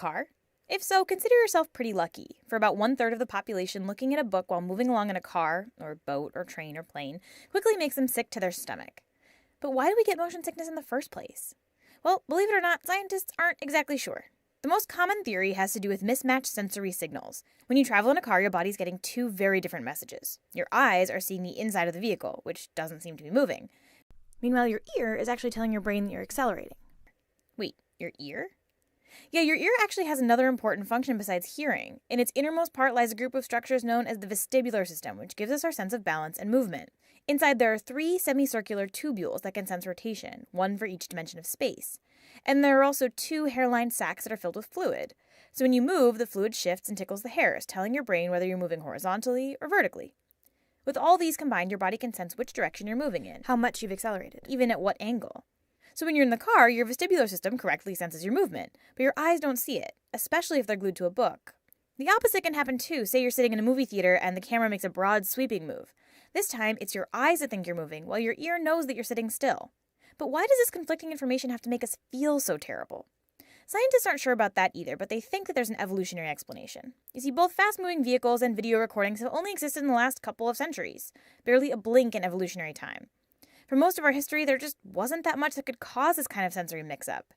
car? If so, consider yourself pretty lucky. For about 1/3 of the population, looking at a book while moving along in a car, or boat, or train, or plane quickly makes them sick to their stomach. But why do we get motion sickness in the first place? Well, believe it or not, scientists aren't exactly sure. The most common theory has to do with mismatched sensory signals. When you travel in a car, your body's getting two very different messages. Your eyes are seeing the inside of the vehicle, which doesn't seem to be moving. Meanwhile, your ear is actually telling your brain that you're accelerating. Wait, your ear? Yeah, your ear actually has another important function besides hearing. In its innermost part lies a group of structures known as the vestibular system, which gives us our sense of balance and movement. Inside, there are 3 semicircular tubules that can sense rotation, one for each dimension of space. And there are also 2 hair-lined sacs that are filled with fluid. So when you move, the fluid shifts and tickles the hairs, telling your brain whether you're moving horizontally or vertically. With all these combined, your body can sense which direction you're moving in, how much you've accelerated, even at what angle. So when you're in the car, your vestibular system correctly senses your movement, but your eyes don't see it, especially if they're glued to a book. The opposite can happen too. Say you're sitting in a movie theater and the camera makes a broad, sweeping move. This time, it's your eyes that think you're moving, while your ear knows that you're sitting still. But why does this conflicting information have to make us feel so terrible? Scientists aren't sure about that either, but they think that there's an evolutionary explanation. You see, both fast-moving vehicles and video recordings have only existed in the last couple of centuries, barely a blink in evolutionary time. For most of our history, there just wasn't that much that could cause this kind of sensory mix-up,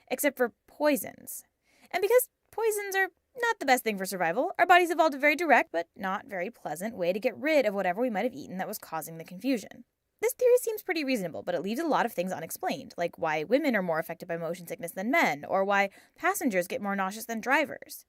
except for poisons. And because poisons are not the best thing for survival, our bodies evolved a very direct, but not very pleasant way to get rid of whatever we might have eaten that was causing the confusion. This theory seems pretty reasonable, but it leaves a lot of things unexplained, like why women are more affected by motion sickness than men, or why passengers get more nauseous than drivers.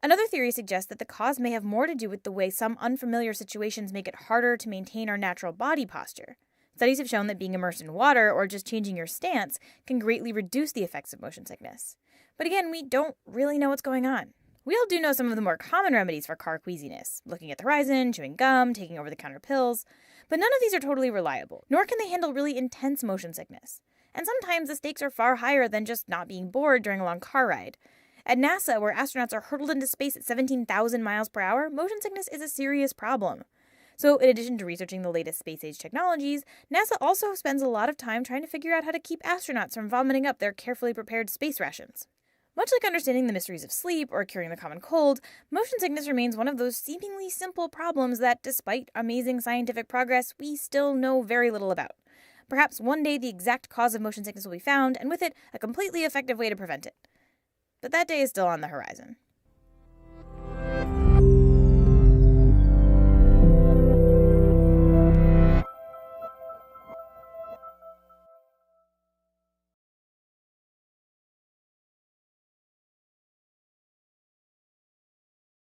Another theory suggests that the cause may have more to do with the way some unfamiliar situations make it harder to maintain our natural body posture. Studies have shown that being immersed in water or just changing your stance can greatly reduce the effects of motion sickness. But again, we don't really know what's going on. We all do know some of the more common remedies for car queasiness, looking at the horizon, chewing gum, taking over-the-counter pills, but none of these are totally reliable, nor can they handle really intense motion sickness. And sometimes the stakes are far higher than just not being bored during a long car ride. At NASA, where astronauts are hurtled into space at 17,000 miles per hour, motion sickness is a serious problem. So in addition to researching the latest space-age technologies, NASA also spends a lot of time trying to figure out how to keep astronauts from vomiting up their carefully prepared space rations. Much like understanding the mysteries of sleep or curing the common cold, motion sickness remains one of those seemingly simple problems that, despite amazing scientific progress, we still know very little about. Perhaps one day the exact cause of motion sickness will be found, and with it, a completely effective way to prevent it. But that day is still on the horizon.